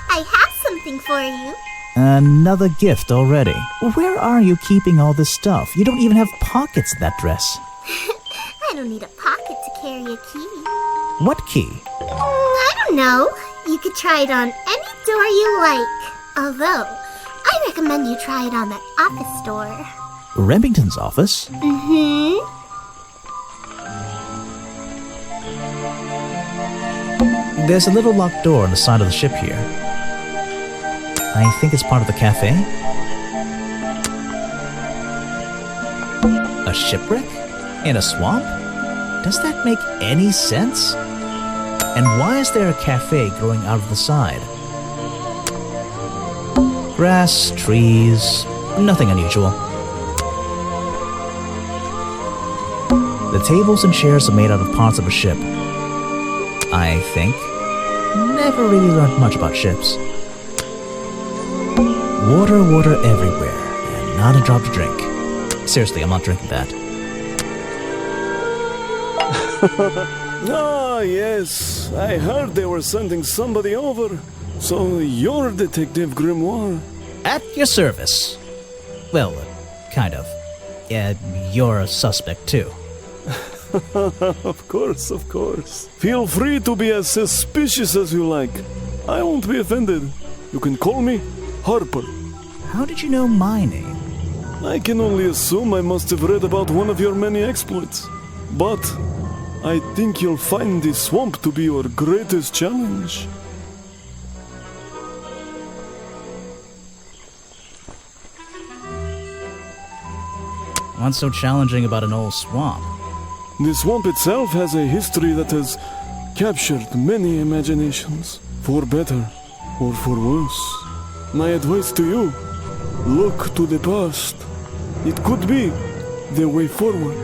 I have something for you. Another gift already. Where are you keeping all this stuff? You don't even have pockets in that dress. I don't need a pocket to carry a key. What key? I don't know. You could try it on any door you like. Although, I recommend you try it on the office door. Remington's office? Mm-hmm. There's a little locked door on the side of the ship here. I think it's part of the cafe. A shipwreck? In a swamp? Does that make any sense? And why is there a cafe growing out of the side? Grass, trees, nothing unusual. The tables and chairs are made out of parts of a ship. I think. Never really learned much about ships. Water everywhere, and not a drop to drink. Seriously, I'm not drinking that. Ah, yes. I heard they were sending somebody over. So you're Detective Grimoire. At your service. Well, kind of. You're a suspect, too. Of course. Feel free to be as suspicious as you like. I won't be offended. You can call me Harper. How did you know my name? I can only assume I must have read about one of your many exploits. But I think you'll find the swamp to be your greatest challenge. What's so challenging about an old swamp? The swamp itself has a history that has captured many imaginations, for better or for worse. My advice to you, look to the past. It could be the way forward.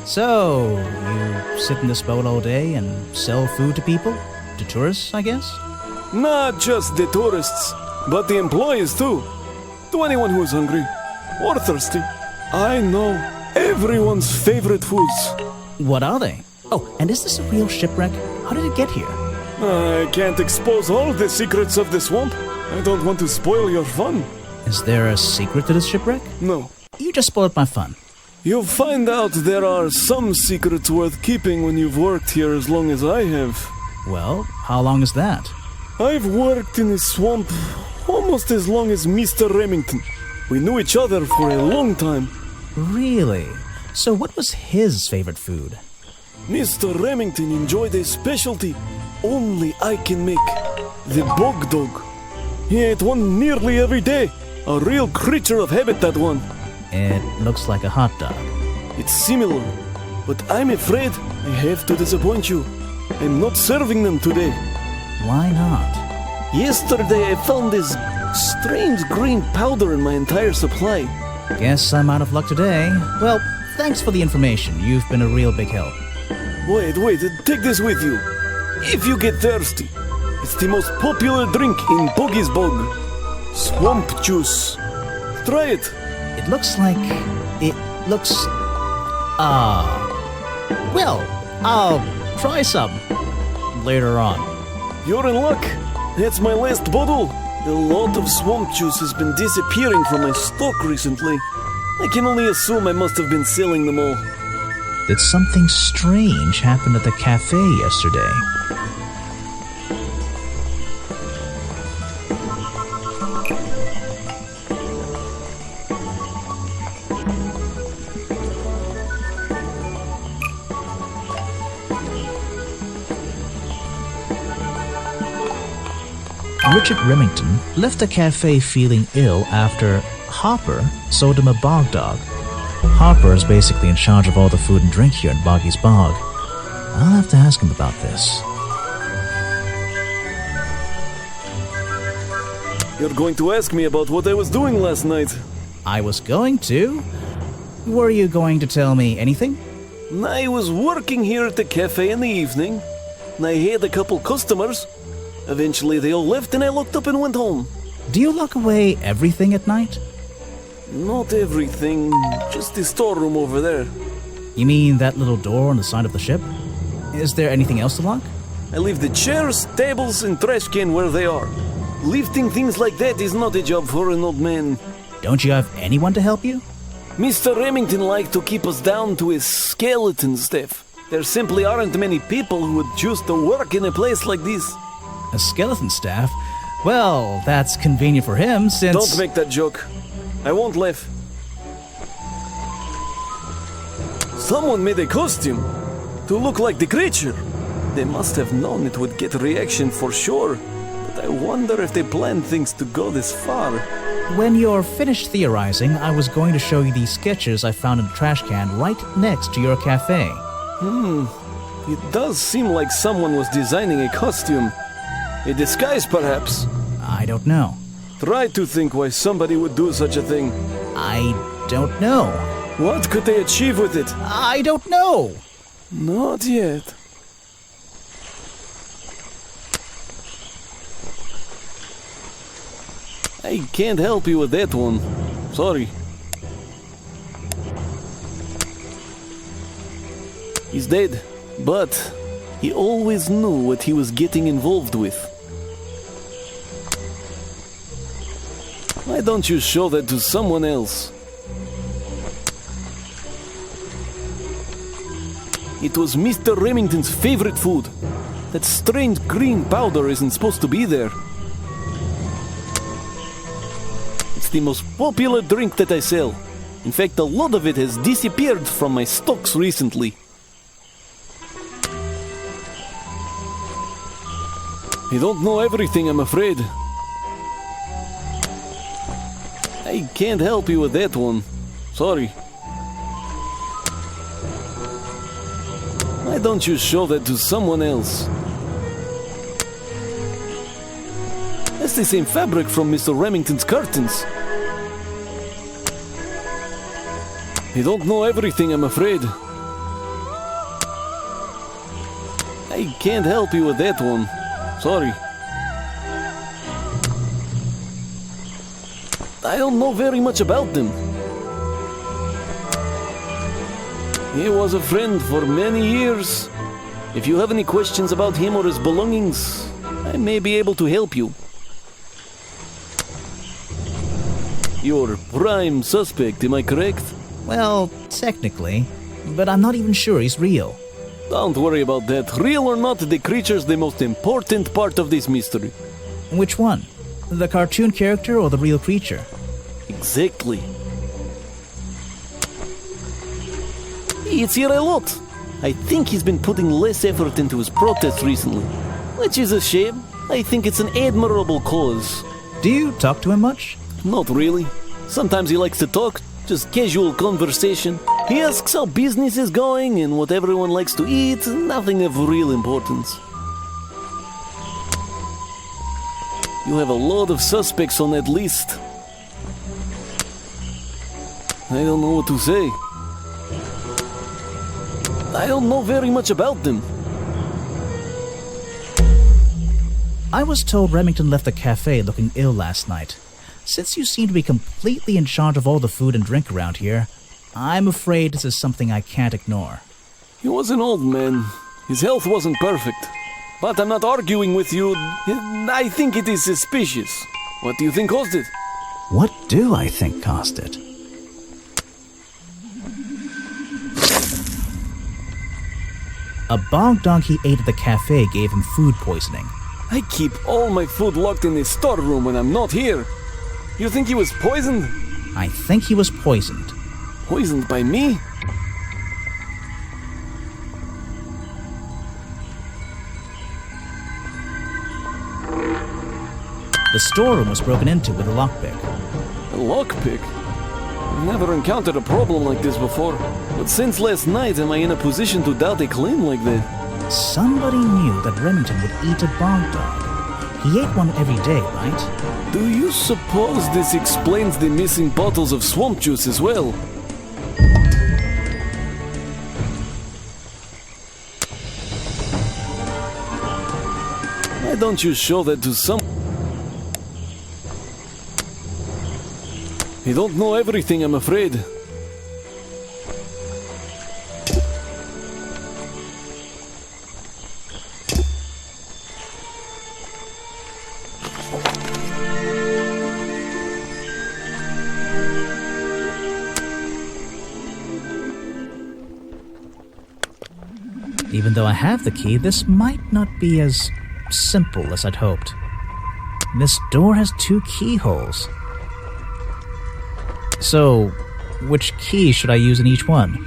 So, you sit in this boat all day and sell food to people? To tourists, I guess? Not just the tourists, but the employees too. To anyone who is hungry or thirsty. I know everyone's favorite foods. What are they? Oh, and is this a real shipwreck? How did it get here? I can't expose all the secrets of the swamp. I don't want to spoil your fun. Is there a secret to this shipwreck? No. You just spoiled my fun. You'll find out there are some secrets worth keeping when you've worked here as long as I have. Well, how long is that? I've worked in the swamp almost as long as Mr. Remington. We knew each other for a long time. Really? So what was his favorite food? Mr. Remington enjoyed a specialty only I can make. The bog dog. He ate one nearly every day. A real creature of habit, that one. It looks like a hot dog. It's similar, but I'm afraid I have to disappoint you. I'm not serving them today. Why not? Yesterday I found this strange green powder in my entire supply. Guess I'm out of luck today. Well, thanks for the information. You've been a real big help. Wait, take this with you. If you get thirsty, it's the most popular drink in Boggy's Bog. Swamp juice. Try it. It looks like... Well, I'll try some later on. You're in luck. That's my last bottle. A lot of swamp juice has been disappearing from my stock recently. I can only assume I must have been selling them all. Did something strange happen at the cafe yesterday? Richard Remington left the cafe feeling ill after Hopper sold him a bog dog. Hopper is basically in charge of all the food and drink here in Boggy's Bog. I'll have to ask him about this. You're going to ask me about what I was doing last night. I was going to? Were you going to tell me anything? I was working here at the cafe in the evening. I had a couple customers. Eventually they all left and I locked up and went home. Do you lock away everything at night? Not everything, just the storeroom over there. You mean that little door on the side of the ship? Is there anything else to lock? I leave the chairs, tables, and trash can where they are. Lifting things like that is not a job for an old man. Don't you have anyone to help you? Mr. Remington liked to keep us down to his skeleton stuff. There simply aren't many people who would choose to work in a place like this. A skeleton staff? Well, that's convenient for him since... Don't make that joke. I won't laugh. Someone made a costume to look like the creature. They must have known it would get a reaction for sure. But I wonder if they planned things to go this far. When you're finished theorizing, I was going to show you these sketches I found in the trash can right next to your cafe. It does seem like someone was designing a costume. A disguise, perhaps. I don't know. Try to think why somebody would do such a thing. I don't know. What could they achieve with it? I don't know. Not yet. I can't help you with that one. Sorry. He's dead, but he always knew what he was getting involved with. Why don't you show that to someone else? It was Mr. Remington's favorite food. That strange green powder isn't supposed to be there. It's the most popular drink that I sell. In fact, a lot of it has disappeared from my stocks recently. You don't know everything, I'm afraid. I can't help you with that one. Sorry. Why don't you show that to someone else? That's the same fabric from Mr. Remington's curtains. You don't know everything, I'm afraid. I can't help you with that one. Sorry. I don't know very much about them. He was a friend for many years. If you have any questions about him or his belongings, I may be able to help you. You're prime suspect, am I correct? Well, technically, but I'm not even sure he's real. Don't worry about that. Real or not, the creature's the most important part of this mystery. Which one? The cartoon character or the real creature? Exactly. It's here a lot. I think he's been putting less effort into his protests recently, which is a shame. I think it's an admirable cause. Do you talk to him much? Not really. Sometimes he likes to talk, just casual conversation. He asks how business is going and what everyone likes to eat, nothing of real importance. You have a lot of suspects on that list. I don't know what to say. I don't know very much about them. I was told Remington left the cafe looking ill last night. Since you seem to be completely in charge of all the food and drink around here, I'm afraid this is something I can't ignore. He was an old man. His health wasn't perfect. But I'm not arguing with you. I think it is suspicious. What do you think caused it? What do I think caused it? A bog dog he ate at the cafe gave him food poisoning. I keep all my food locked in the storeroom when I'm not here. You think he was poisoned? I think he was poisoned. Poisoned by me? The storeroom was broken into with a lockpick. A lockpick? I've never encountered a problem like this before. But since last night, am I in a position to doubt a claim like that? Somebody knew that Remington would eat a bog dog. He ate one every day, right? Do you suppose this explains the missing bottles of swamp juice as well? Why don't you show that to some... You don't know everything, I'm afraid. Even though I have the key, this might not be as simple as I'd hoped. This door has 2 keyholes. So, which key should I use in each one?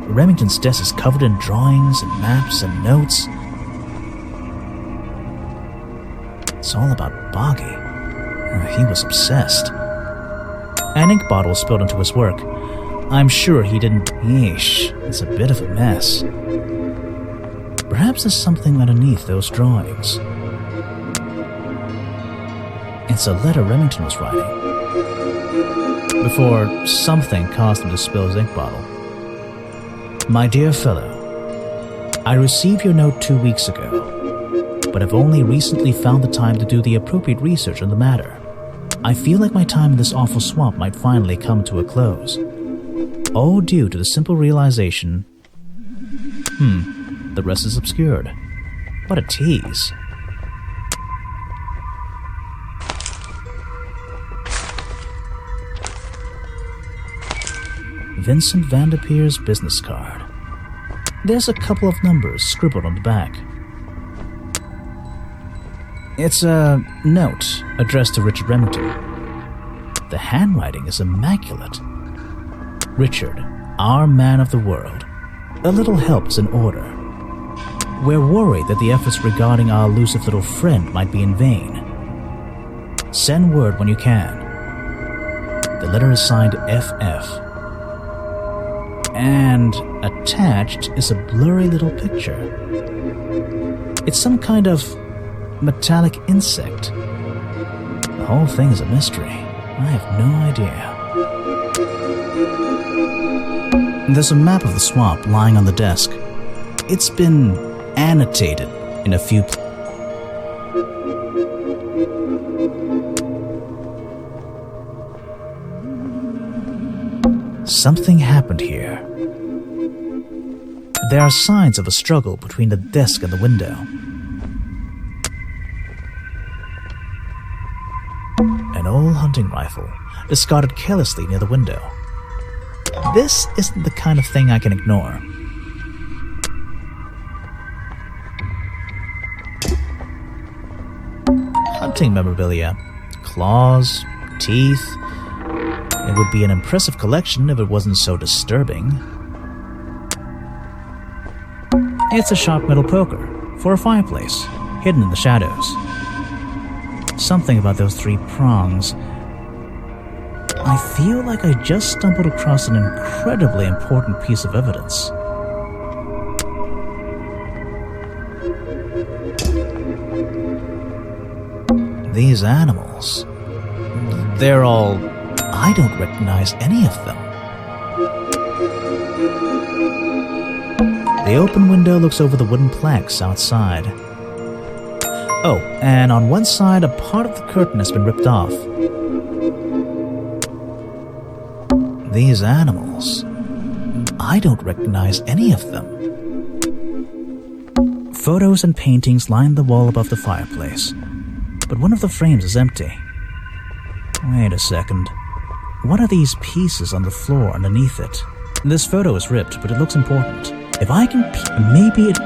Remington's desk is covered in drawings and maps and notes. It's all about Boggy. He was obsessed. An ink bottle spilled into his work. I'm sure he didn't... Yeesh, it's a bit of a mess. Perhaps there's something underneath those drawings. It's a letter Remington was writing. Before something caused him to spill his ink bottle. My dear fellow, I received your note 2 weeks ago, but have only recently found the time to do the appropriate research on the matter. I feel like my time in this awful swamp might finally come to a close. All due to the simple realization... the rest is obscured. What a tease. Vincent Vanderpeer's business card. There's a couple of numbers scribbled on the back. It's a note addressed to Richard Remington. The handwriting is immaculate. Richard, our man of the world. A little help is in order. We're worried that the efforts regarding our elusive little friend might be in vain. Send word when you can. The letter is signed FF. And attached is a blurry little picture. It's some kind of metallic insect. The whole thing is a mystery. I have no idea. There's a map of the swamp lying on the desk. It's been annotated in a few places. Something happened here. There are signs of a struggle between the desk and the window. An old hunting rifle, discarded carelessly near the window. This isn't the kind of thing I can ignore. Hunting memorabilia, claws, teeth. It would be an impressive collection if it wasn't so disturbing. It's a sharp metal poker for a fireplace, hidden in the shadows. Something about those 3 prongs. I feel like I just stumbled across an incredibly important piece of evidence. These animals, they're all... I don't recognize any of them. The open window looks over the wooden planks outside. Oh, and on one side, a part of the curtain has been ripped off. These animals, I don't recognize any of them. Photos and paintings line the wall above the fireplace, but one of the frames is empty. Wait a second. What are these pieces on the floor underneath it? This photo is ripped, but it looks important. If I can maybe it...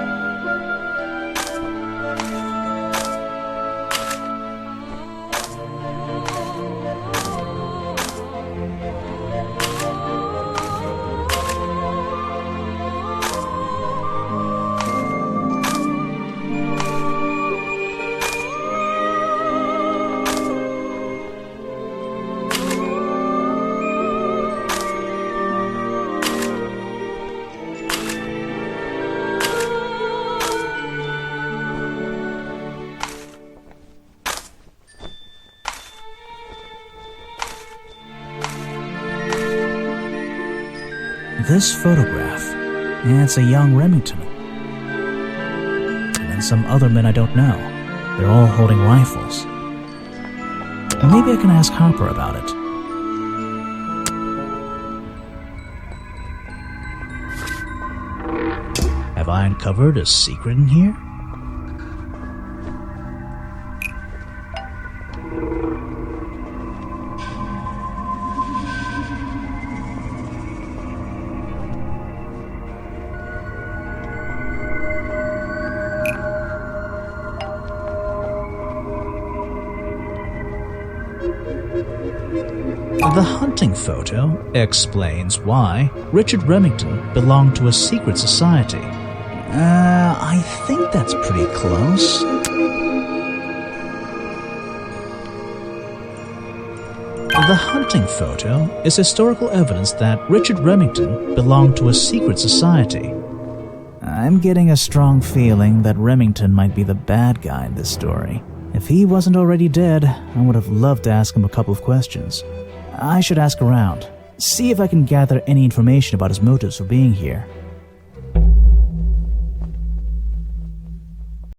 This photograph, it's a young Remington. And then some other men I don't know. They're all holding rifles. Maybe I can ask Harper about it. Have I uncovered a secret in here? The hunting photo explains why Richard Remington belonged to a secret society. I think that's pretty close. The hunting photo is historical evidence that Richard Remington belonged to a secret society. I'm getting a strong feeling that Remington might be the bad guy in this story. If he wasn't already dead, I would have loved to ask him a couple of questions. I should ask around, see if I can gather any information about his motives for being here.